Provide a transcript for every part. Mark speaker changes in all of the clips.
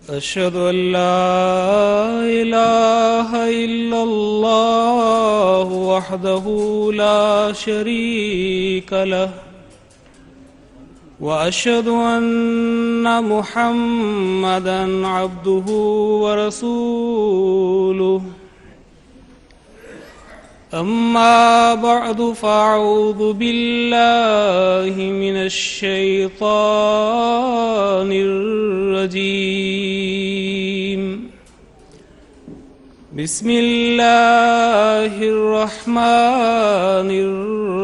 Speaker 1: أشهد أن لا إله إلا الله وحده لا شريك له وأشهد أن محمدًا عبده ورسوله أما بعد فأعوذ بالله من الشيطان الرجيم بسم الله الرحمن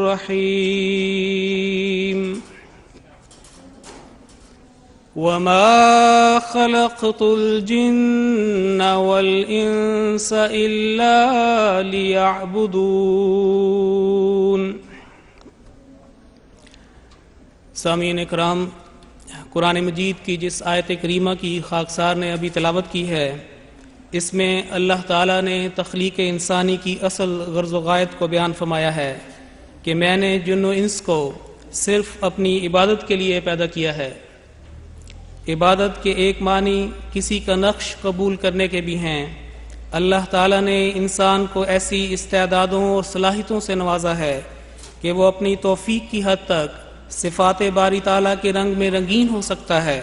Speaker 1: الرحيم وما خلقت الجن والإنس إلا ليعبدون۔ سامعین اکرام، قرآن مجید کی جس آیت کریمہ کی خاکسار نے ابھی تلاوت کی ہے، اس میں اللہ تعالیٰ نے تخلیق انسانی کی اصل غرض و غایت کو بیان فرمایا ہے کہ میں نے جن و انس کو صرف اپنی عبادت کے لیے پیدا کیا ہے۔ عبادت کے ایک معنی کسی کا نقش قبول کرنے کے بھی ہیں۔ اللہ تعالیٰ نے انسان کو ایسی استعدادوں اور صلاحیتوں سے نوازا ہے کہ وہ اپنی توفیق کی حد تک صفات باری تعالیٰ کے رنگ میں رنگین ہو سکتا ہے۔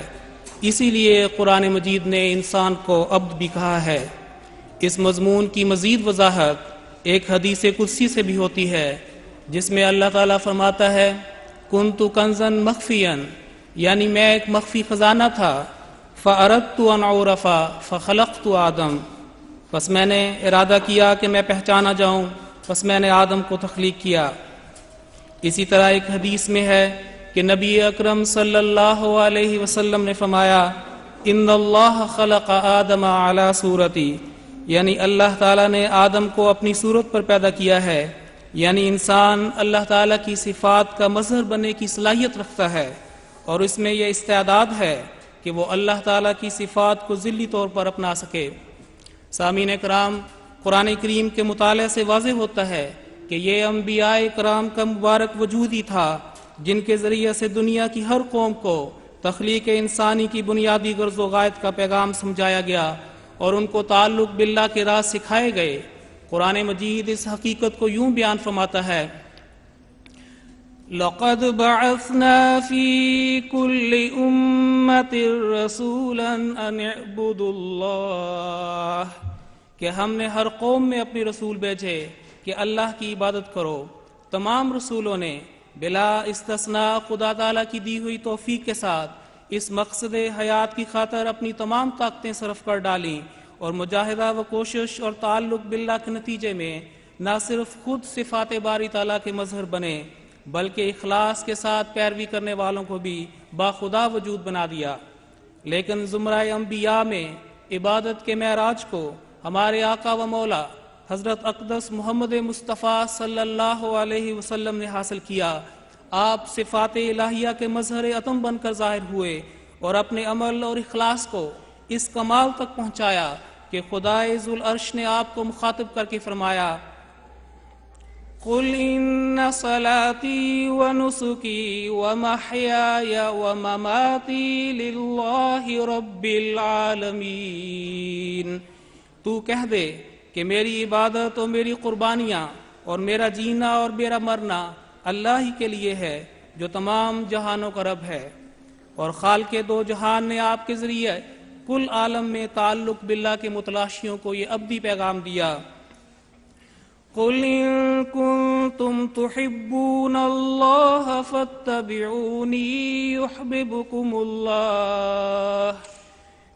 Speaker 1: اسی لیے قرآن مجید نے انسان کو عبد بھی کہا ہے۔ اس مضمون کی مزید وضاحت ایک حدیث قدسی سے بھی ہوتی ہے، جس میں اللہ تعالیٰ فرماتا ہے کنت کنزا مخفیا، یعنی میں ایک مخفی خزانہ تھا، فَأَرَدْتُ أَنْ أُعْرَفَ فَخَلَقْتُ آدم، پس میں نے ارادہ کیا کہ میں پہچانا جاؤں، پس میں نے آدم کو تخلیق کیا۔ اسی طرح ایک حدیث میں ہے کہ نبی اکرم صلی اللہ علیہ وسلم نے فرمایا ان اللہ خلق آدم علی صورتی، یعنی اللہ تعالیٰ نے آدم کو اپنی صورت پر پیدا کیا ہے، یعنی انسان اللہ تعالیٰ کی صفات کا مظہر بننے کی صلاحیت رکھتا ہے، اور اس میں یہ استعداد ہے کہ وہ اللہ تعالیٰ کی صفات کو ذلی طور پر اپنا سکے۔ سامعین کرام، قرآن کریم کے مطالعے سے واضح ہوتا ہے کہ یہ انبیاء کرام کا مبارک وجود ہی تھا جن کے ذریعے سے دنیا کی ہر قوم کو تخلیق انسانی کی بنیادی غرض و غایت کا پیغام سمجھایا گیا اور ان کو تعلق باللہ کے راز سکھائے گئے۔ قرآن مجید اس حقیقت کو یوں بیان فرماتا ہے لَقَدْ بَعَثْنَا فِي كُلِّ أُمَّةٍ رَسُولًا أَنِ اعْبُدُوا اللَّهَ، کہ ہم نے ہر قوم میں اپنے رسول بھیجے کہ اللہ کی عبادت کرو۔ تمام رسولوں نے بلا استثناء خدا تعالیٰ کی دی ہوئی توفیق کے ساتھ اس مقصد حیات کی خاطر اپنی تمام طاقتیں صرف کر ڈالیں، اور مجاہدہ و کوشش اور تعلق باللہ کے نتیجے میں نہ صرف خود صفات باری تعالیٰ کے مظہر بنے بلکہ اخلاص کے ساتھ پیروی کرنے والوں کو بھی باخدا وجود بنا دیا۔ لیکن زمرہ انبیاء میں عبادت کے معراج کو ہمارے آقا و مولا حضرت اقدس محمد مصطفیٰ صلی اللہ علیہ وسلم نے حاصل کیا۔ آپ صفات الہیہ کے مظہر عتم بن کر ظاہر ہوئے اور اپنے عمل اور اخلاص کو اس کمال تک پہنچایا کہ خدائے ذوالعرش نے آپ کو مخاطب کر کے فرمایا قُلْ إِنَّ صَلَاتِي وَنُسُكِي وَمَحْيَايَ وَمَمَاتِي لِلَّهِ رَبِّ الْعَالَمِينَ، تو کہہ دے کہ میری عبادت اور میری قربانیاں اور میرا جینا اور میرا مرنا اللہ ہی کے لیے ہے جو تمام جہانوں کا رب ہے۔ اور خالق دو جہان نے آپ کے ذریعے کل عالم میں تعلق باللہ کے متلاشیوں کو یہ ابدی پیغام دیا قُلْ إِن كُنتُمْ تُحِبُّونَ اللَّهَ فَاتَّبِعُونِي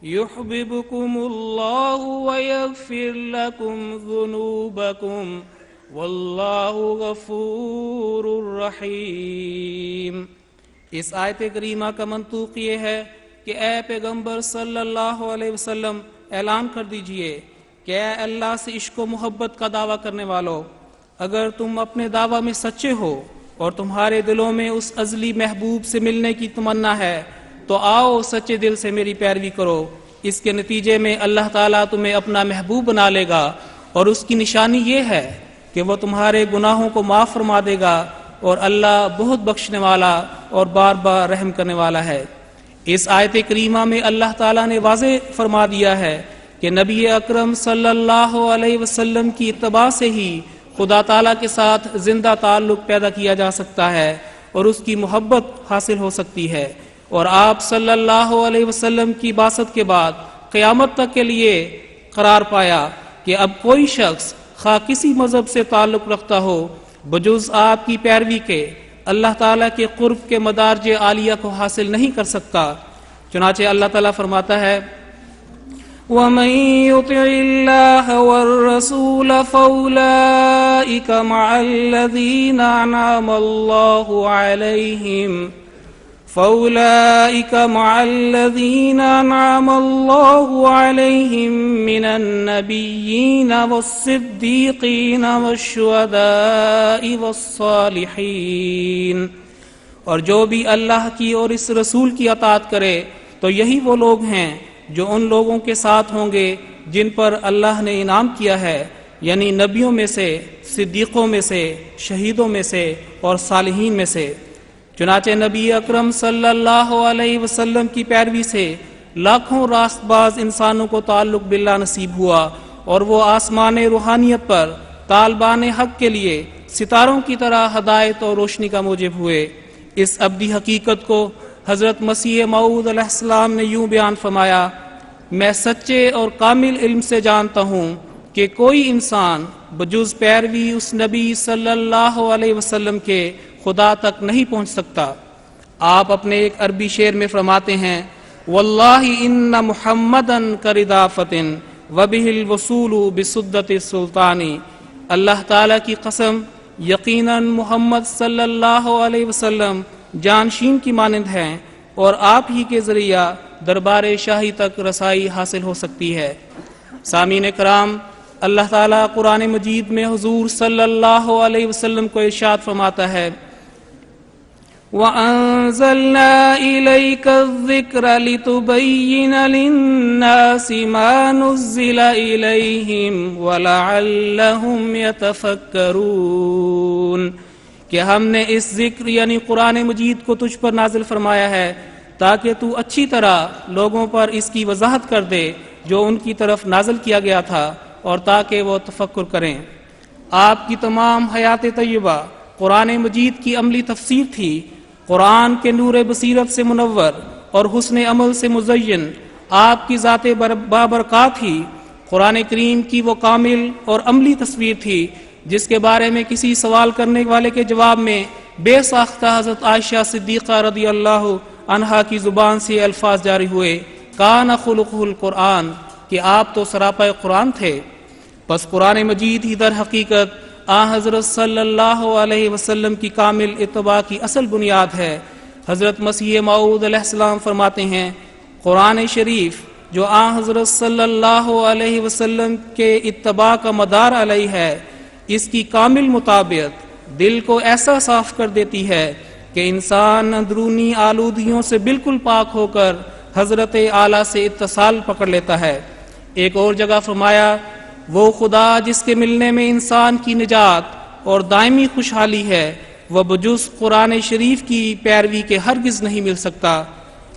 Speaker 1: يُحْبِبْكُمُ اللَّهُ وَيَغْفِرْ لَكُمْ ذُنُوبَكُمْ وَاللَّهُ غَفُورٌ رَحِيمٌ۔ اس آیت کریمہ کا منطوق یہ ہے کہ اے پیغمبر صلی اللہ علیہ وسلم اعلان کر دیجئے کہ اے اللہ سے عشق و محبت کا دعویٰ کرنے والو، اگر تم اپنے دعویٰ میں سچے ہو اور تمہارے دلوں میں اس ازلی محبوب سے ملنے کی تمنا ہے تو آؤ سچے دل سے میری پیروی کرو۔ اس کے نتیجے میں اللہ تعالیٰ تمہیں اپنا محبوب بنا لے گا، اور اس کی نشانی یہ ہے کہ وہ تمہارے گناہوں کو معاف فرما دے گا، اور اللہ بہت بخشنے والا اور بار بار رحم کرنے والا ہے۔ اس آیت کریمہ میں اللہ تعالیٰ نے واضح فرما دیا ہے کہ نبی اکرم صلی اللہ علیہ وسلم کی اتباع سے ہی خدا تعالیٰ کے ساتھ زندہ تعلق پیدا کیا جا سکتا ہے اور اس کی محبت حاصل ہو سکتی ہے، اور آپ صلی اللہ علیہ وسلم کی بعثت کے بعد قیامت تک کے لیے قرار پایا کہ اب کوئی شخص خواہ کسی مذہب سے تعلق رکھتا ہو بجز آپ کی پیروی کے اللہ تعالیٰ کے قرب کے مدارج عالیہ کو حاصل نہیں کر سکتا۔ چنانچہ اللہ تعالیٰ فرماتا ہے وَمَن يُطِعِ اللَّهَ وَالرَّسُولَ فَأُولَئِكَ مَعَ الَّذِينَ أَنْعَمَ اللَّهُ عَلَيْهِمْ من النبيين والصديقين والشهداء والصالحين، اور جو بھی اللہ کی اور اس رسول کی اطاعت کرے تو یہی وہ لوگ ہیں جو ان لوگوں کے ساتھ ہوں گے جن پر اللہ نے انعام کیا ہے، یعنی نبیوں میں سے، صدیقوں میں سے، شہیدوں میں سے اور صالحین میں سے۔ چنانچہ نبی اکرم صلی اللہ علیہ وسلم کی پیروی سے لاکھوں راست باز انسانوں کو تعلق باللہ نصیب ہوا، اور وہ آسمان روحانیت پر طالبان حق کے لیے ستاروں کی طرح ہدایت اور روشنی کا موجب ہوئے۔ اس ابدی حقیقت کو حضرت مسیح موعود علیہ السلام نے یوں بیان فرمایا، میں سچے اور کامل علم سے جانتا ہوں کہ کوئی انسان بجز پیروی اس نبی صلی اللہ علیہ وسلم کے خدا تک نہیں پہنچ سکتا۔ آپ اپنے ایک عربی شعر میں فرماتے ہیں واللہ ان محمدًا کردافۃ وبہ الوصول بسدۃ السلطان، اللہ تعالیٰ کی قسم یقیناً محمد صلی اللہ علیہ وسلم جانشین کی مانند ہیں، اور آپ ہی کے ذریعہ دربار شاہی تک رسائی حاصل ہو سکتی ہے۔ سامعین کرام، اللہ تعالیٰ قرآن مجید میں حضور صلی اللہ علیہ وسلم کو ارشاد فرماتا ہے وَأَنزَلْنَا إِلَيْكَ الذِّكْرَ لِتُبَيِّنَ لِلنَّاسِ مَا نُزِّلَ إِلَيْهِمْ وَلَعَلَّهُمْ يَتَفَكَّرُونَ، کہ ہم نے اس ذکر یعنی قرآن مجید کو تجھ پر نازل فرمایا ہے تاکہ تو اچھی طرح لوگوں پر اس کی وضاحت کر دے جو ان کی طرف نازل کیا گیا تھا، اور تاکہ وہ تفکر کریں۔ آپ کی تمام حیات طیبہ قرآن مجید کی عملی تفسیر تھی، قرآن کے نور بصیرت سے منور اور حسن عمل سے مزین آپ کی ذات بابرکات ہی قرآن کریم کی وہ کامل اور عملی تصویر تھی جس کے بارے میں کسی سوال کرنے والے کے جواب میں بے ساختہ حضرت عائشہ صدیقہ رضی اللہ عنہا کی زبان سے الفاظ جاری ہوئے کان خلقہ القرآن، کہ آپ تو سراپا قرآن تھے۔ پس قرآن مجید ہی در حقیقت حضرت صلی اللہ علیہ وسلم کی کامل اتباع کی اصل بنیاد ہے۔ حضرت مسیح موعود علیہ السلام فرماتے ہیں قرآن شریف جو حضرت صلی اللہ علیہ وسلم کے اتباع کا مدار علیہ ہے، اس کی کامل مطابقت دل کو ایسا صاف کر دیتی ہے کہ انسان اندرونی آلودگیوں سے بالکل پاک ہو کر حضرت اعلیٰ سے اتصال پکڑ لیتا ہے۔ ایک اور جگہ فرمایا وہ خدا جس کے ملنے میں انسان کی نجات اور دائمی خوشحالی ہے، وہ بجز قرآن شریف کی پیروی کے ہرگز نہیں مل سکتا۔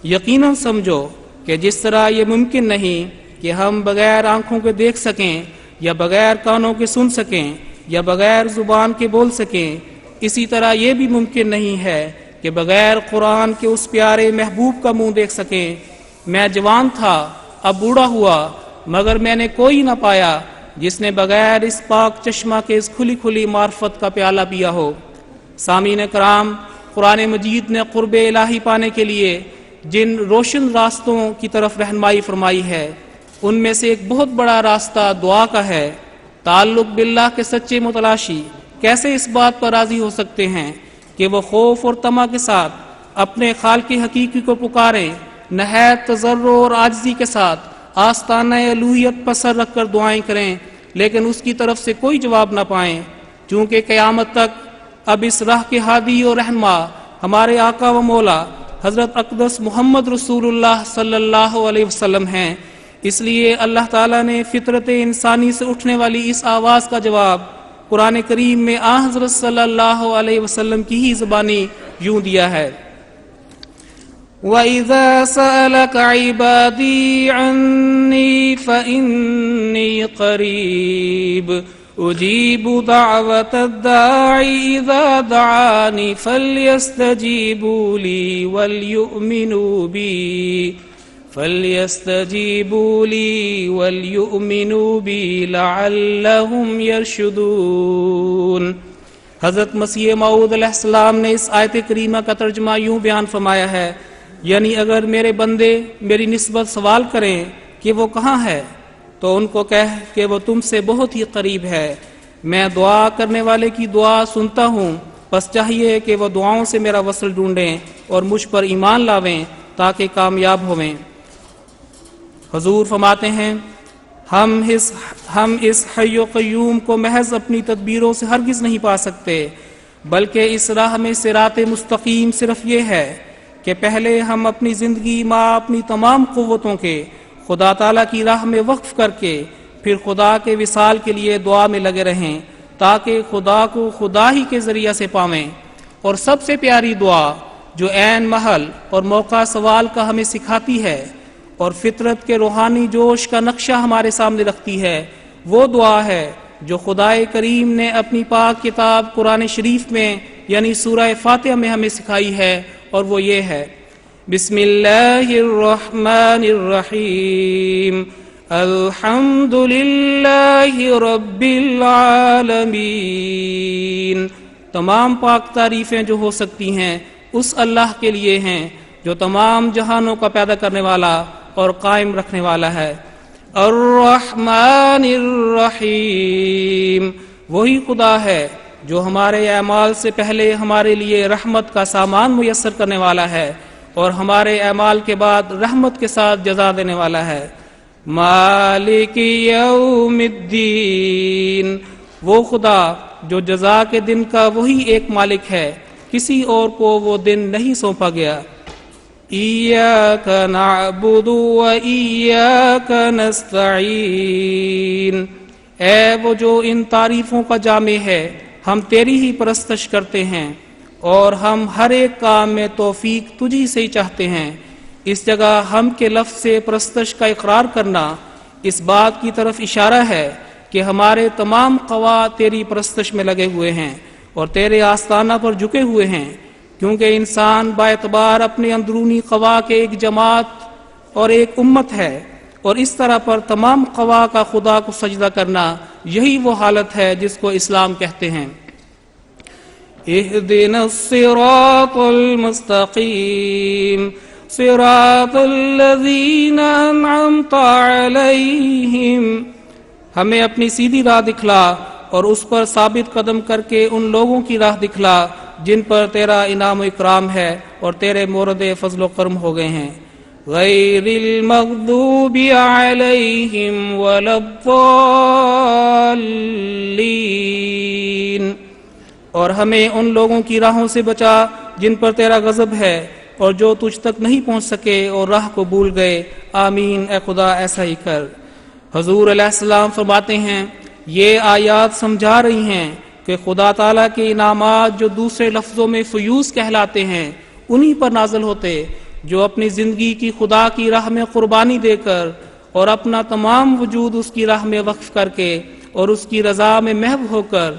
Speaker 1: یقیناً سمجھو کہ جس طرح یہ ممکن نہیں کہ ہم بغیر آنکھوں کے دیکھ سکیں یا بغیر کانوں کے سن سکیں یا بغیر زبان کے بول سکیں، اسی طرح یہ بھی ممکن نہیں ہے کہ بغیر قرآن کے اس پیارے محبوب کا منہ دیکھ سکیں۔ میں جوان تھا، اب بوڑھا ہوا، مگر میں نے کوئی نہ پایا جس نے بغیر اس پاک چشمہ کے اس کھلی کھلی معرفت کا پیالہ پیا ہو۔ سامعین کرام، قرآن مجید نے قرب الہی پانے کے لیے جن روشن راستوں کی طرف رہنمائی فرمائی ہے ان میں سے ایک بہت بڑا راستہ دعا کا ہے۔ تعلق باللہ کے سچے متلاشی کیسے اس بات پر راضی ہو سکتے ہیں کہ وہ خوف اور طمع کے ساتھ اپنے خالق حقیقی کو پکاریں، نہایت تضرع اور عاجزی کے ساتھ آستانہ الوہیت پر سر رکھ کر دعائیں کریں، لیکن اس کی طرف سے کوئی جواب نہ پائیں، چونکہ قیامت تک اب اس راہ کے ہادی اور رہنما ہمارے آقا و مولا حضرت اقدس محمد رسول اللہ صلی اللہ علیہ وسلم ہیں۔ اس لیے اللہ تعالیٰ نے فطرت انسانی سے اٹھنے والی اس آواز کا جواب قرآن کریم میں حضرت صلی اللہ علیہ وسلم کی ہی زبانی یوں دیا ہے وَإِذَا سَأَلَكَ عِبَادِي عَنِّي فَإِنِّي قَرِيبٌ أُجِيبُ دَعْوَةَ الدَّاعِ إِذَا دَعَانِ فَلْيَسْتَجِيبُوا لِي وَلْيُؤْمِنُوا بِي لَعَلَّهُمْ يَرْشُدُونَ۔ حضرت مسیح موعود علیہ السلام نے اس آیت کریمہ کا ترجمہ یوں بیان فرمایا ہے، یعنی اگر میرے بندے میری نسبت سوال کریں کہ وہ کہاں ہے تو ان کو کہہ کہ وہ تم سے بہت ہی قریب ہے، میں دعا کرنے والے کی دعا سنتا ہوں، بس چاہیے کہ وہ دعاؤں سے میرا وصل ڈھونڈیں اور مجھ پر ایمان لاویں تاکہ کامیاب ہویں۔ حضور فرماتے ہیں ہم اس حی و قیوم کو محض اپنی تدبیروں سے ہرگز نہیں پا سکتے، بلکہ اس راہ میں صراط مستقیم صرف یہ ہے کہ پہلے ہم اپنی زندگی مع اپنی تمام قوتوں کے خدا تعالیٰ کی راہ میں وقف کر کے پھر خدا کے وصال کے لیے دعا میں لگے رہیں تاکہ خدا کو خدا ہی کے ذریعہ سے پاویں۔ اور سب سے پیاری دعا جو عین محل اور موقع سوال کا ہمیں سکھاتی ہے اور فطرت کے روحانی جوش کا نقشہ ہمارے سامنے رکھتی ہے، وہ دعا ہے جو خدائے کریم نے اپنی پاک کتاب قرآن شریف میں یعنی سورہ فاتحہ میں ہمیں سکھائی ہے، اور وہ یہ ہے: بسم اللہ الرحمن الرحیم الحمد للہ رب العالمین۔ تمام پاک تعریفیں جو ہو سکتی ہیں اس اللہ کے لیے ہیں جو تمام جہانوں کا پیدا کرنے والا اور قائم رکھنے والا ہے۔ الرحمن الرحیم، وہی خدا ہے جو ہمارے اعمال سے پہلے ہمارے لیے رحمت کا سامان میسر کرنے والا ہے اور ہمارے اعمال کے بعد رحمت کے ساتھ جزا دینے والا ہے۔ مالک یوم الدین، وہ خدا جو جزا کے دن کا وہی ایک مالک ہے، کسی اور کو وہ دن نہیں سونپا گیا۔ ایاک نعبد و ایاک نستعین، اے وہ جو ان تعریفوں کا جامع ہے، ہم تیری ہی پرستش کرتے ہیں اور ہم ہر ایک کام میں توفیق تجھی سے ہی چاہتے ہیں۔ اس جگہ ہم کے لفظ سے پرستش کا اقرار کرنا اس بات کی طرف اشارہ ہے کہ ہمارے تمام قوا تیری پرستش میں لگے ہوئے ہیں اور تیرے آستانہ پر جھکے ہوئے ہیں، کیونکہ انسان باعتبار اپنے اندرونی قوا کے ایک جماعت اور ایک امت ہے، اور اس طرح پر تمام قوا کا خدا کو سجدہ کرنا یہی وہ حالت ہے جس کو اسلام کہتے ہیں۔ اہدنا الصراط المستقیم صراط الذین انعمت علیہم، ہمیں اپنی سیدھی راہ دکھلا اور اس پر ثابت قدم کر کے ان لوگوں کی راہ دکھلا جن پر تیرا انعام و اکرام ہے اور تیرے مورد فضل و کرم ہو گئے ہیں۔ غیر المغضوب علیہم ولا الضالین، اور ہمیں ان لوگوں کی راہوں سے بچا جن پر تیرا غضب ہے اور جو تجھ تک نہیں پہنچ سکے اور راہ کو بھول گئے۔ آمین، اے خدا ایسا ہی کر۔ حضور علیہ السلام فرماتے ہیں یہ آیات سمجھا رہی ہیں کہ خدا تعالیٰ کے انعامات جو دوسرے لفظوں میں فیوز کہلاتے ہیں انہی پر نازل ہوتے جو اپنی زندگی کی خدا کی راہ میں قربانی دے کر اور اپنا تمام وجود اس کی راہ میں وقف کر کے اور اس کی رضا میں محو ہو کر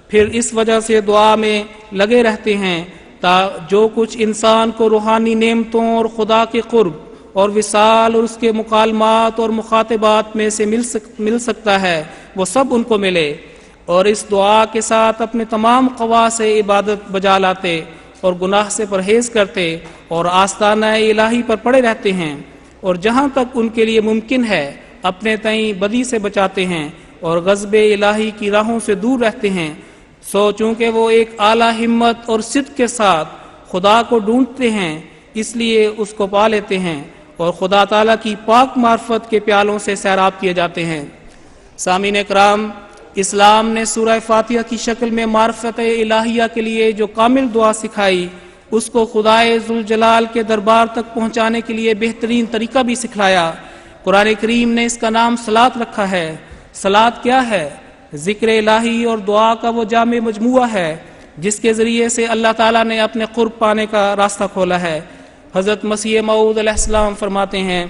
Speaker 1: پھر اس وجہ سے دعا میں لگے رہتے ہیں جو کچھ انسان کو روحانی نعمتوں اور خدا کے قرب اور وصال اور اس کے مکالمات اور مخاطبات میں سے مل سکتا ہے وہ سب ان کو ملے، اور اس دعا کے ساتھ اپنے تمام قوا سے عبادت بجا لاتے اور گناہ سے پرہیز کرتے اور آستانہ الہی پر پڑے رہتے ہیں، اور جہاں تک ان کے لیے ممکن ہے اپنے تئیں بدی سے بچاتے ہیں اور غضب الہی کی راہوں سے دور رہتے ہیں۔ سو چونکہ وہ ایک اعلیٰ ہمت اور صدق کے ساتھ خدا کو ڈھونڈتے ہیں اس لیے اس کو پا لیتے ہیں اور خدا تعالیٰ کی پاک معرفت کے پیالوں سے سیراب کیے جاتے ہیں۔ سامعین اکرام، اسلام نے سورہ فاتحہ کی شکل میں معرفت الہیہ کے لیے جو کامل دعا سکھائی اس کو خدائے ذوالجلال کے دربار تک پہنچانے کے لیے بہترین طریقہ بھی سکھلایا۔ قرآن کریم نے اس کا نام صلاۃ رکھا ہے۔ صلاۃ کیا ہے؟ ذکر الہی اور دعا کا وہ جامع مجموعہ ہے جس کے ذریعے سے اللہ تعالیٰ نے اپنے قرب پانے کا راستہ کھولا ہے۔ حضرت مسیح موعود علیہ السلام فرماتے ہیں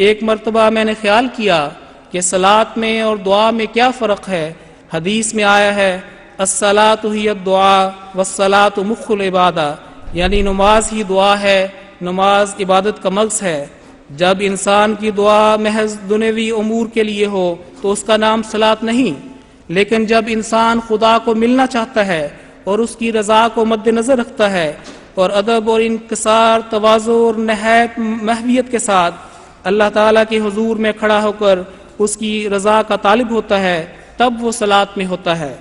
Speaker 1: ایک مرتبہ میں نے خیال کیا کہ صلاۃ میں اور دعا میں کیا فرق ہے۔ حدیث میں آیا ہے الصلاۃ ہی الدعاء والصلاۃ مخ العبادہ، یعنی نماز ہی دعا ہے، نماز عبادت کا مغز ہے۔ جب انسان کی دعا محض دنیوی امور کے لیے ہو تو اس کا نام صلاۃ نہیں، لیکن جب انسان خدا کو ملنا چاہتا ہے اور اس کی رضا کو مد نظر رکھتا ہے اور ادب اور انکسار، تواضع اور نہایت محویت کے ساتھ اللہ تعالیٰ کے حضور میں کھڑا ہو کر اس کی رضا کا طالب ہوتا ہے، تب وہ صلاۃ میں ہوتا ہے۔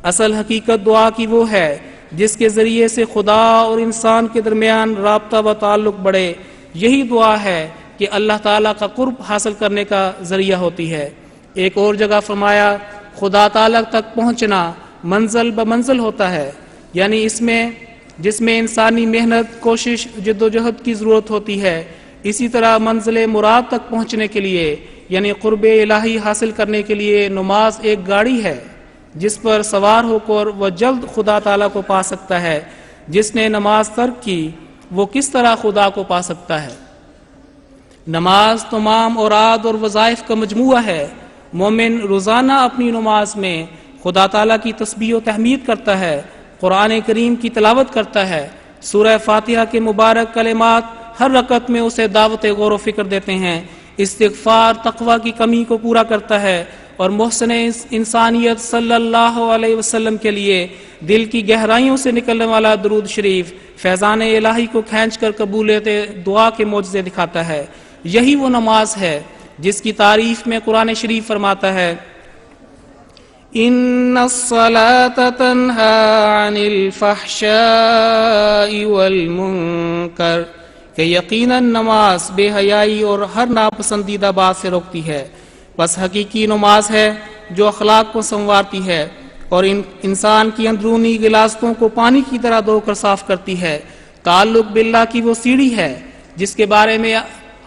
Speaker 1: اصل حقیقت دعا کی وہ ہے جس کے ذریعے سے خدا اور انسان کے درمیان رابطہ و تعلق بڑھے۔ یہی دعا ہے کہ اللہ تعالیٰ کا قرب حاصل کرنے کا ذریعہ ہوتی ہے۔ ایک اور جگہ فرمایا خدا تعالیٰ تک پہنچنا منزل بمنزل ہوتا ہے، یعنی جس میں انسانی محنت، کوشش، جد و جہد کی ضرورت ہوتی ہے، اسی طرح منزل مراد تک پہنچنے کے لیے یعنی قرب الہی حاصل کرنے کے لیے نماز ایک گاڑی ہے جس پر سوار ہو کر وہ جلد خدا تعالیٰ کو پا سکتا ہے۔ جس نے نماز ترک کی وہ کس طرح خدا کو پا سکتا ہے؟ نماز تمام اوراد اور وظائف کا مجموعہ ہے۔ مومن روزانہ اپنی نماز میں خدا تعالیٰ کی تسبیح و تحمید کرتا ہے، قرآن کریم کی تلاوت کرتا ہے، سورہ فاتحہ کے مبارک کلمات ہر رکعت میں اسے دعوت غور و فکر دیتے ہیں، استغفار تقوی کی کمی کو پورا کرتا ہے اور محسن انسانیت صلی اللہ علیہ وسلم کے لیے دل کی گہرائیوں سے نکلنے والا درود شریف فیضان الہی کو کھینچ کر قبولیت دعا کے معجزے دکھاتا ہے۔ یہی وہ نماز ہے جس کی تعریف میں قرآن شریف فرماتا ہے ان الصلاة تنہی عن الفحشاء والمنکر، کہ یقیناً نماز بے حیائی اور ہر ناپسندیدہ بات سے روکتی ہے۔ بس حقیقی نماز ہے جو اخلاق کو سنوارتی ہے اور انسان کی اندرونی غلاظتوں کو پانی کی طرح دھو کر صاف کرتی ہے۔ تعلق باللہ کی وہ سیڑھی ہے جس کے بارے میں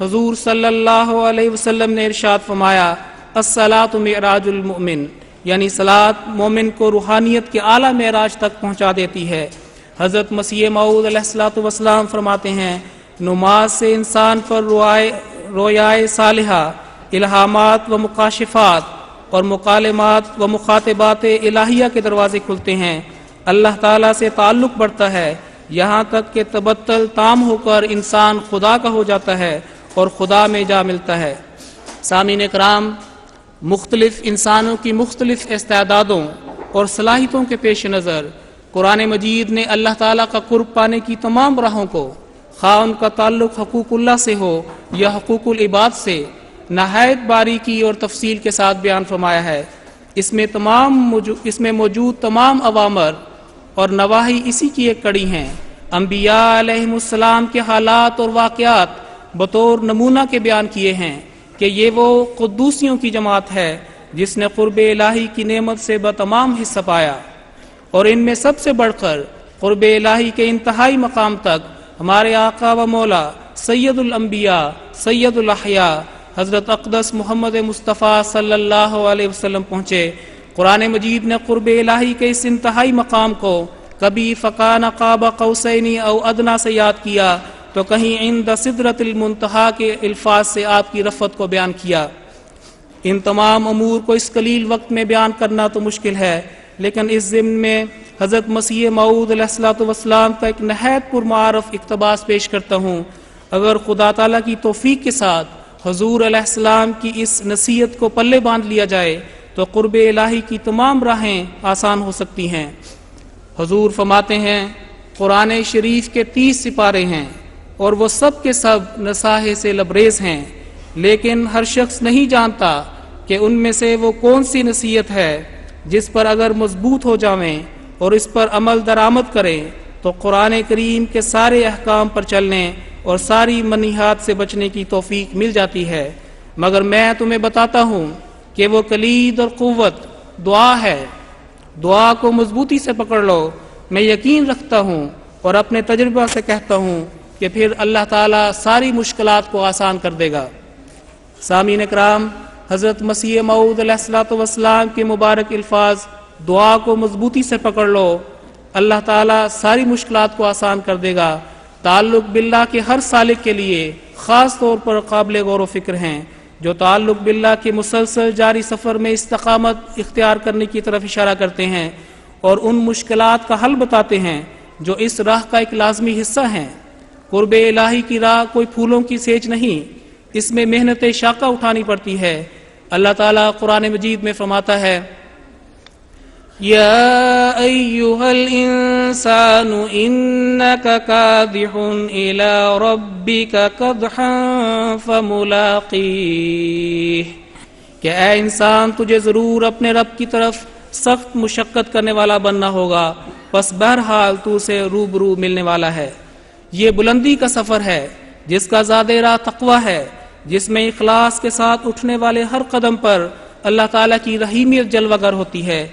Speaker 1: حضور صلی اللہ علیہ وسلم نے ارشاد فرمایا الصلاۃ معراج المؤمن، یعنی صلاۃ مومن کو روحانیت کے اعلیٰ معراج تک پہنچا دیتی ہے۔ حضرت مسیح موعود علیہ الصلوۃ والسلام فرماتے ہیں نماز سے انسان پر رویائے صالحہ، الہامات و مکاشفات اور مکالمات و مخاطبات الہیہ کے دروازے کھلتے ہیں، اللہ تعالیٰ سے تعلق بڑھتا ہے، یہاں تک کہ تبتل تام ہو کر انسان خدا کا ہو جاتا ہے اور خدا میں جا ملتا ہے۔ سامعین کرام، مختلف انسانوں کی مختلف استعدادوں اور صلاحیتوں کے پیش نظر قرآن مجید نے اللہ تعالیٰ کا قرب پانے کی تمام راہوں کو، خواہ ان کا تعلق حقوق اللہ سے ہو یا حقوق العباد سے، نہایت باریکی اور تفصیل کے ساتھ بیان فرمایا ہے۔ اس میں موجود تمام اوامر اور نواہی اسی کی ایک کڑی ہیں۔ انبیاء علیہم السلام کے حالات اور واقعات بطور نمونہ کے بیان کیے ہیں کہ یہ وہ قدوسیوں کی جماعت ہے جس نے قرب الہی کی نعمت سے بتمام حصہ پایا، اور ان میں سب سے بڑھ کر قرب الہی کے انتہائی مقام تک ہمارے آقا و مولا سید الانبیاء سید الاحیاء حضرت اقدس محمد مصطفیٰ صلی اللہ علیہ وسلم پہنچے۔ قرآن مجید نے قرب الہی کے اس انتہائی مقام کو کبھی فکان قاب قوسین او ادنا سے یاد کیا تو کہیں عند سدرۃ المنتہا کے الفاظ سے آپ کی رفعت کو بیان کیا۔ ان تمام امور کو اس قلیل وقت میں بیان کرنا تو مشکل ہے، لیکن اس ضمن میں حضرت مسیح موعود علیہ الصلوۃ والسلام کا ایک نہایت پرمعارف اقتباس پیش کرتا ہوں۔ اگر خدا تعالیٰ کی توفیق کے ساتھ حضور علیہ السلام کی اس نصیحت کو پلے باندھ لیا جائے تو قرب الہی کی تمام راہیں آسان ہو سکتی ہیں۔ حضور فرماتے ہیں قرآن شریف کے 30 سپارے ہیں اور وہ سب کے سب نصاحے سے لبریز ہیں، لیکن ہر شخص نہیں جانتا کہ ان میں سے وہ کون سی نصیحت ہے جس پر اگر مضبوط ہو جاویں اور اس پر عمل درآمد کریں تو قرآن کریم کے سارے احکام پر چلنے اور ساری منہیات سے بچنے کی توفیق مل جاتی ہے۔ مگر میں تمہیں بتاتا ہوں کہ وہ کلید اور قوت دعا ہے۔ دعا کو مضبوطی سے پکڑ لو۔ میں یقین رکھتا ہوں اور اپنے تجربہ سے کہتا ہوں کہ پھر اللہ تعالیٰ ساری مشکلات کو آسان کر دے گا۔ سامعین اکرام، حضرت مسیح موعود علیہ الصلوۃ والسلام کے مبارک الفاظ دعا کو مضبوطی سے پکڑ لو، اللہ تعالیٰ ساری مشکلات کو آسان کر دے گا، تعلق باللہ کے ہر سالک کے لیے خاص طور پر قابل غور و فکر ہیں، جو تعلق باللہ کے مسلسل جاری سفر میں استقامت اختیار کرنے کی طرف اشارہ کرتے ہیں اور ان مشکلات کا حل بتاتے ہیں جو اس راہ کا ایک لازمی حصہ ہیں۔ قرب الہی کی راہ کوئی پھولوں کی سیچ نہیں، اس میں محنت شاقہ اٹھانی پڑتی ہے۔ اللہ تعالیٰ قرآن مجید میں فرماتا ہے، یا ایہا الانسان انکا کادح الی ربک کدحا فملاقیہ، کہ اے انسان تجھے ضرور اپنے رب کی طرف سخت مشقت کرنے والا بننا ہوگا، پس بہرحال تو اسے روبرو ملنے والا ہے۔ یہ بلندی کا سفر ہے جس کا زاد راہ تقوی ہے، جس میں اخلاص کے ساتھ اٹھنے والے ہر قدم پر اللہ تعالیٰ کی رحیمیت جلوہ گر ہوتی ہے۔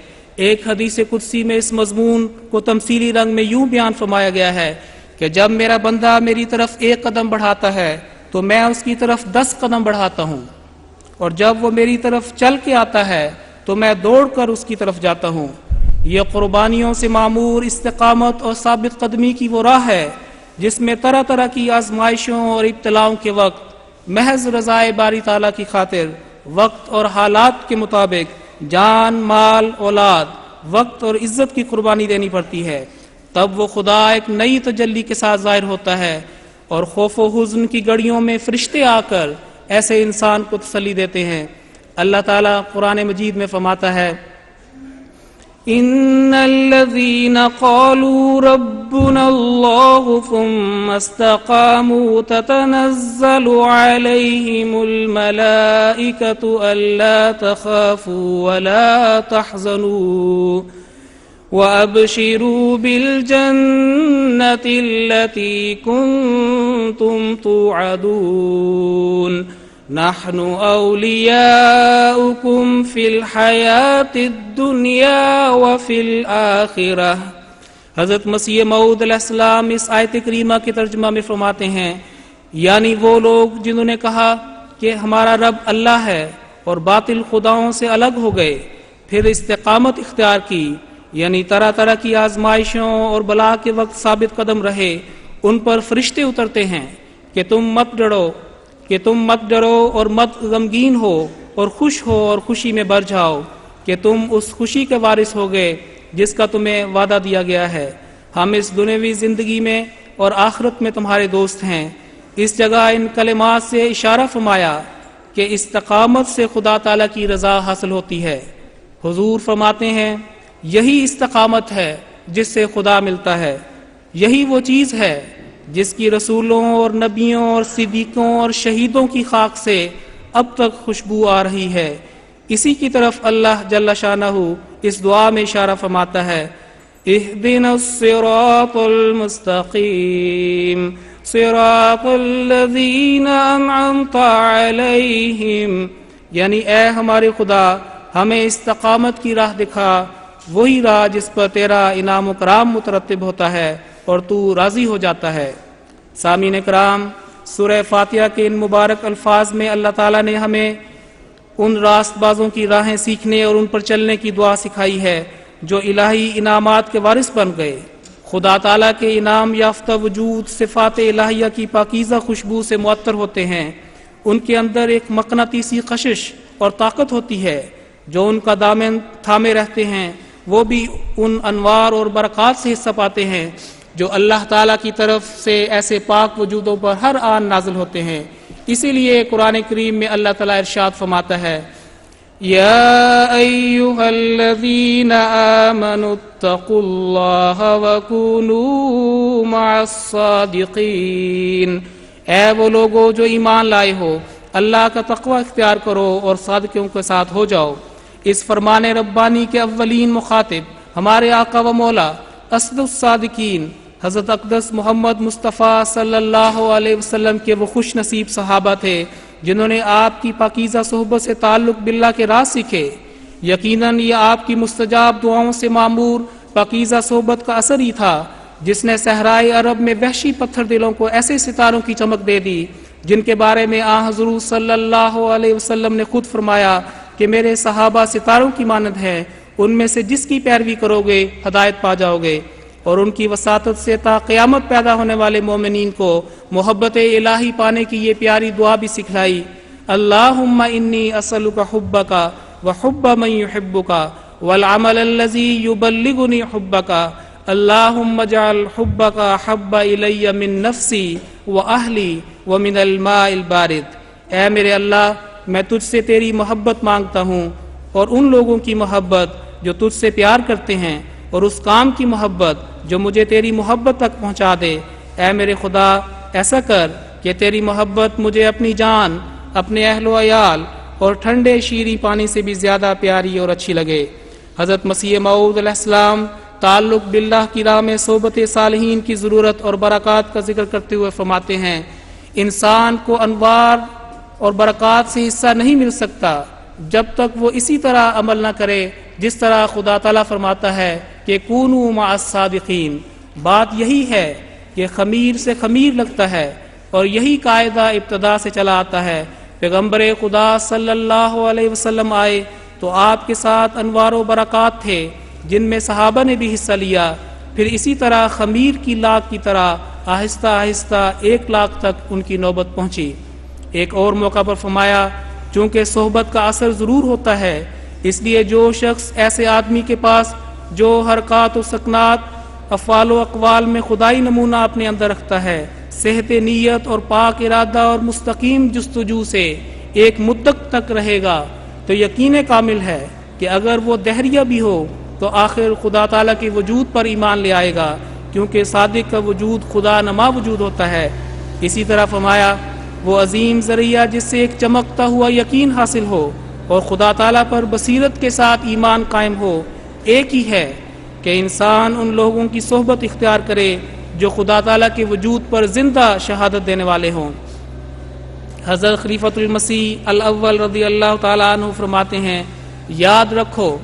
Speaker 1: ایک حدیث قدسی میں اس مضمون کو تمثیلی رنگ میں یوں بیان فرمایا گیا ہے کہ جب میرا بندہ میری طرف ایک قدم بڑھاتا ہے تو میں اس کی طرف 10 قدم بڑھاتا ہوں، اور جب وہ میری طرف چل کے آتا ہے تو میں دوڑ کر اس کی طرف جاتا ہوں۔ یہ قربانیوں سے معمور استقامت اور ثابت قدمی کی وہ راہ ہے جس میں طرح طرح کی آزمائشوں اور ابتلاؤں کے وقت محض رضائے باری تعالیٰ کی خاطر وقت اور حالات کے مطابق جان، مال، اولاد، وقت اور عزت کی قربانی دینی پڑتی ہے۔ تب وہ خدا ایک نئی تجلی کے ساتھ ظاہر ہوتا ہے اور خوف و حزن کی گھڑیوں میں فرشتے آ کر ایسے انسان کو تسلی دیتے ہیں۔ اللہ تعالیٰ قرآن مجید میں فرماتا ہے، ان الذين قالوا ربنا الله ثم استقاموا تتنزل عليهم الملائكة ألا تخافوا ولا تحزنوا وأبشروا بالجنة التي كنتم توعدون نحن اولیاؤکم فی الحیات الدنیا وفی الآخرہ۔ حضرت مسیح موعود علیہ السلام اس آیت کریمہ کے ترجمہ میں فرماتے ہیں، یعنی وہ لوگ جنہوں نے کہا کہ ہمارا رب اللہ ہے اور باطل خداؤں سے الگ ہو گئے، پھر استقامت اختیار کی، یعنی طرح طرح کی آزمائشوں اور بلا کے وقت ثابت قدم رہے، ان پر فرشتے اترتے ہیں کہ تم مت ڈرو اور مت غمگین ہو اور خوش ہو اور خوشی میں بھر جاؤ کہ تم اس خوشی کے وارث ہو گئے جس کا تمہیں وعدہ دیا گیا ہے۔ ہم اس دنیاوی زندگی میں اور آخرت میں تمہارے دوست ہیں۔ اس جگہ ان کلمات سے اشارہ فرمایا کہ استقامت سے خدا تعالیٰ کی رضا حاصل ہوتی ہے۔ حضور فرماتے ہیں، یہی استقامت ہے جس سے خدا ملتا ہے، یہی وہ چیز ہے جس کی رسولوں اور نبیوں اور صدیقوں اور شہیدوں کی خاک سے اب تک خوشبو آ رہی ہے۔ اسی کی طرف اللہ جل شانہ اس دعا میں اشارہ فرماتا ہے، اہدنا الصراط المستقیم صراط الذین انعمت علیہم، یعنی اے ہمارے خدا ہمیں استقامت کی راہ دکھا، وہی راہ جس پر تیرا انعام و کرام مترتب ہوتا ہے اور تو راضی ہو جاتا ہے۔ سامعین کرام، سورہ فاتحہ کے ان مبارک الفاظ میں اللہ تعالیٰ نے ہمیں ان راست بازوں کی راہیں سیکھنے اور ان پر چلنے کی دعا سکھائی ہے جو الہی انعامات کے وارث بن گئے۔ خدا تعالیٰ کے انعام یافتہ وجود صفات الہیہ کی پاکیزہ خوشبو سے معطر ہوتے ہیں۔ ان کے اندر ایک مقناطیسی کشش اور طاقت ہوتی ہے جو ان کا دامن تھامے رہتے ہیں، وہ بھی ان انوار اور برکات سے حصہ پاتے ہیں جو اللہ تعالیٰ کی طرف سے ایسے پاک وجودوں پر ہر آن نازل ہوتے ہیں۔ اسی لیے قرآن کریم میں اللہ تعالیٰ ارشاد فرماتا ہے، یا ایہا الذین آمنوا اتقوا اللہ وکونوا مع الصادقین، اے وہ لوگو جو ایمان لائے ہو، اللہ کا تقوی اختیار کرو اور صادقوں کے ساتھ ہو جاؤ۔ اس فرمان ربانی کے اولین مخاطب ہمارے آقا و مولا اسد الصادقین حضرت اقدس محمد مصطفیٰ صلی اللہ علیہ وسلم کے وہ خوش نصیب صحابہ تھے جنہوں نے آپ کی پاکیزہ صحبت سے تعلق باللہ کے راز سیکھے۔ یقیناً یہ آپ کی مستجاب دعاؤں سے معمور پاکیزہ صحبت کا اثر ہی تھا جس نے صحرائے عرب میں وحشی پتھر دلوں کو ایسے ستاروں کی چمک دے دی جن کے بارے میں حضور صلی اللہ علیہ وسلم نے خود فرمایا کہ میرے صحابہ ستاروں کی مانند ہیں، ان میں سے جس کی پیروی کرو گے ہدایت پا جاؤ گے۔ اور ان کی وساطت سے تا قیامت پیدا ہونے والے مومنین کو محبت الہی پانے کی یہ پیاری دعا بھی سکھلائی۔ اللہم انی اسألک حبک وحب من یحبک والعمل الذی یبلغنی حبک اللہم اجعل حبک احب الی من نفسی واہلی ومن الماء البارد۔ اے میرے اللہ، میں تجھ سے تیری محبت مانگتا ہوں اور ان لوگوں کی محبت جو تجھ سے پیار کرتے ہیں، اور اس کام کی محبت جو مجھے تیری محبت تک پہنچا دے۔ اے میرے خدا، ایسا کر کہ تیری محبت مجھے اپنی جان، اپنے اہل و عیال اور ٹھنڈے شیریں پانی سے بھی زیادہ پیاری اور اچھی لگے۔ حضرت مسیح موعود علیہ السلام تعلق باللہ کی راہ میں صحبت صالحین کی ضرورت اور برکات کا ذکر کرتے ہوئے فرماتے ہیں، انسان کو انوار اور برکات سے حصہ نہیں مل سکتا جب تک وہ اسی طرح عمل نہ کرے جس طرح خدا تعالیٰ فرماتا ہے کہ کونوا مع الصادقین۔ بات یہی ہے کہ خمیر سے خمیر لگتا ہے، اور یہی قاعدہ ابتدا سے چلا آتا ہے۔ پیغمبر خدا صلی اللہ علیہ وسلم آئے تو آپ کے ساتھ انوار و برکات تھے جن میں صحابہ نے بھی حصہ لیا، پھر اسی طرح خمیر کی لاکھ کی طرح آہستہ آہستہ 1 لاکھ تک ان کی نوبت پہنچی۔ ایک اور موقع پر فرمایا، چونکہ صحبت کا اثر ضرور ہوتا ہے، اس لیے جو شخص ایسے آدمی کے پاس جو حرکات و سکنات، افعال و اقوال میں خدائی نمونہ اپنے اندر رکھتا ہے، صحت نیت اور پاک ارادہ اور مستقیم جستجو سے ایک مدت تک رہے گا، تو یقین کامل ہے کہ اگر وہ دہریہ بھی ہو تو آخر خدا تعالیٰ کے وجود پر ایمان لے آئے گا، کیونکہ صادق کا وجود خدا نما وجود ہوتا ہے۔ اسی طرح فرمایا، وہ عظیم ذریعہ جس سے ایک چمکتا ہوا یقین حاصل ہو اور خدا تعالیٰ پر بصیرت کے ساتھ ایمان قائم ہو، ایک ہی ہے کہ انسان ان لوگوں کی صحبت اختیار کرے جو خدا تعالیٰ کے وجود پر زندہ شہادت دینے والے ہوں۔ حضرت خلیفۃ المسیح الاول رضی اللہ تعالیٰ عنہ فرماتے ہیں، یاد رکھو،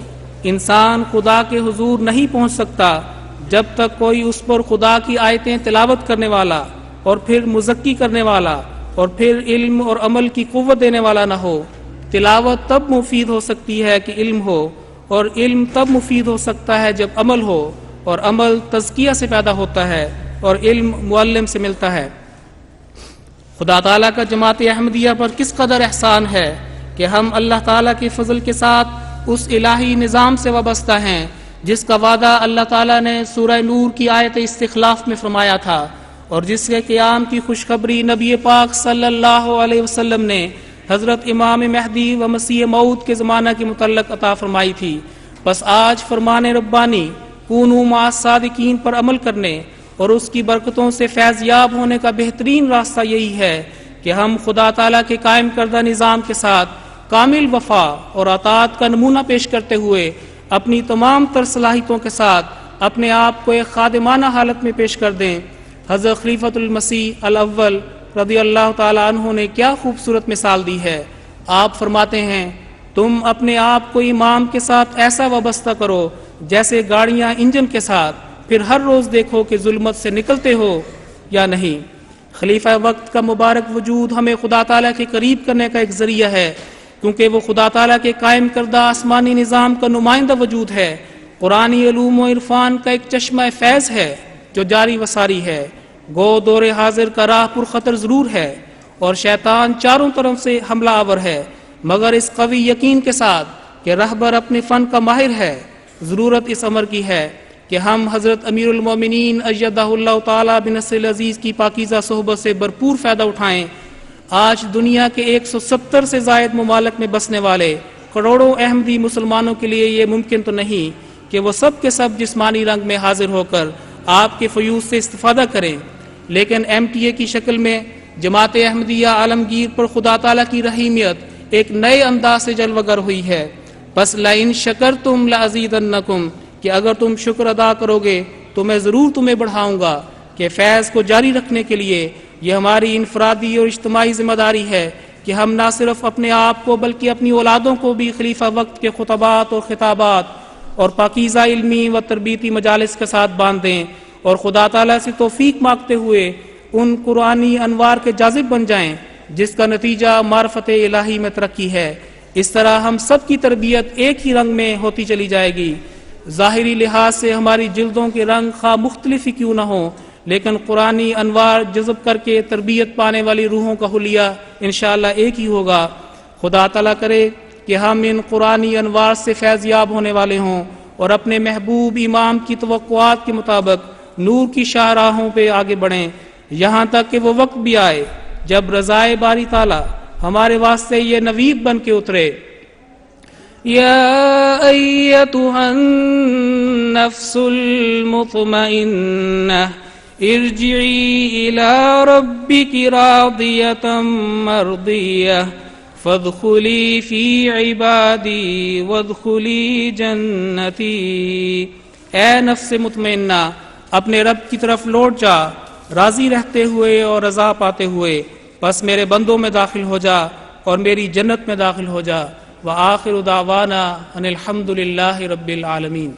Speaker 1: انسان خدا کے حضور نہیں پہنچ سکتا جب تک کوئی اس پر خدا کی آیتیں تلاوت کرنے والا اور پھر مزکی کرنے والا اور پھر علم اور عمل کی قوت دینے والا نہ ہو۔ تلاوت تب مفید ہو سکتی ہے کہ علم ہو، اور علم تب مفید ہو سکتا ہے جب عمل ہو، اور عمل تزکیہ سے پیدا ہوتا ہے اور علم معلم سے ملتا ہے۔ خدا تعالیٰ کا جماعت احمدیہ پر کس قدر احسان ہے کہ ہم اللہ تعالیٰ کے فضل کے ساتھ اس الہی نظام سے وابستہ ہیں جس کا وعدہ اللہ تعالیٰ نے سورہ نور کی آیت استخلاف میں فرمایا تھا، اور جس کے قیام کی خوشخبری نبی پاک صلی اللہ علیہ وسلم نے حضرت امام مہدی و مسیح موعود کے زمانہ کے متعلق عطا فرمائی تھی۔ بس آج فرمان ربانی کونوا مع الصادقین پر عمل کرنے اور اس کی برکتوں سے فیض یاب ہونے کا بہترین راستہ یہی ہے کہ ہم خدا تعالیٰ کے قائم کردہ نظام کے ساتھ کامل وفا اور اطاعت کا نمونہ پیش کرتے ہوئے اپنی تمام تر صلاحیتوں کے ساتھ اپنے آپ کو ایک خادمانہ حالت میں پیش کر دیں۔ حضرت خلیفۃ المسیح الاول رضی اللہ تعالیٰ عنہ نے کیا خوبصورت مثال دی ہے۔ آپ فرماتے ہیں، تم اپنے آپ کو امام کے ساتھ ایسا وابستہ کرو جیسے گاڑیاں انجن کے ساتھ، پھر ہر روز دیکھو کہ ظلمت سے نکلتے ہو یا نہیں۔ خلیفہ وقت کا مبارک وجود ہمیں خدا تعالیٰ کے قریب کرنے کا ایک ذریعہ ہے، کیونکہ وہ خدا تعالیٰ کے قائم کردہ آسمانی نظام کا نمائندہ وجود ہے، قرآنی علوم و عرفان کا ایک چشمہ فیض ہے جو جاری و ساری ہے۔ گو دور حاضر کا راہ پر خطر ضرور ہے اور شیطان چاروں طرف سے حملہ آور ہے، مگر اس قوی یقین کے ساتھ کہ رہبر اپنے فن کا ماہر ہے، ضرورت اس امر کی ہے کہ ہم حضرت امیر المومنین ایدہ اللہ تعالیٰ بنصر العزیز کی پاکیزہ صحبت سے بھرپور فائدہ اٹھائیں۔ آج دنیا کے 170 سے زائد ممالک میں بسنے والے کروڑوں احمدی مسلمانوں کے لیے یہ ممکن تو نہیں کہ وہ سب کے سب جسمانی رنگ میں حاضر ہو کر آپ کے فیوض سے استفادہ کریں، لیکن MTA کی شکل میں جماعت احمدیہ عالمگیر پر خدا تعالیٰ کی رحیمیت ایک نئے انداز سے جلوہ گر ہوئی ہے۔ بس لئن شکرتم لازیدنکم، کہ اگر تم شکر ادا کرو گے تو میں ضرور تمہیں بڑھاؤں گا۔ کہ فیض کو جاری رکھنے کے لیے یہ ہماری انفرادی اور اجتماعی ذمہ داری ہے کہ ہم نہ صرف اپنے آپ کو بلکہ اپنی اولادوں کو بھی خلیفہ وقت کے خطبات اور خطابات اور پاکیزہ علمی و تربیتی مجالس کے ساتھ باندھ دیں، اور خدا تعالیٰ سے توفیق مانگتے ہوئے ان قرآنی انوار کے جاذب بن جائیں جس کا نتیجہ معرفت الہی میں ترقی ہے۔ اس طرح ہم سب کی تربیت ایک ہی رنگ میں ہوتی چلی جائے گی۔ ظاہری لحاظ سے ہماری جلدوں کے رنگ خواہ مختلف ہی کیوں نہ ہوں، لیکن قرآنی انوار جذب کر کے تربیت پانے والی روحوں کا حلیہ انشاءاللہ ایک ہی ہوگا۔ خدا تعالیٰ کرے کہ ہم ان قرآنی انوار سے فیض یاب ہونے والے ہوں اور اپنے محبوب امام کی توقعات کے مطابق نور کی شاہراہوں پہ آگے بڑھیں، یہاں تک کہ وہ وقت بھی آئے جب رضائے باری تعالیٰ ہمارے واسطے یہ نوید بن کے اترے: یا ایتھا النفس المطمئنہ ارجعی الی ربک راضیۃ مرضیہ فادخلی فی عبادی وادخلی جنتی۔ اے نفس مطمئنہ، اپنے رب کی طرف لوٹ جا، راضی رہتے ہوئے اور رضا پاتے ہوئے، بس میرے بندوں میں داخل ہو جا اور میری جنت میں داخل ہو جا۔ وآخر دعوانا ان الحمد للہ رب العالمین۔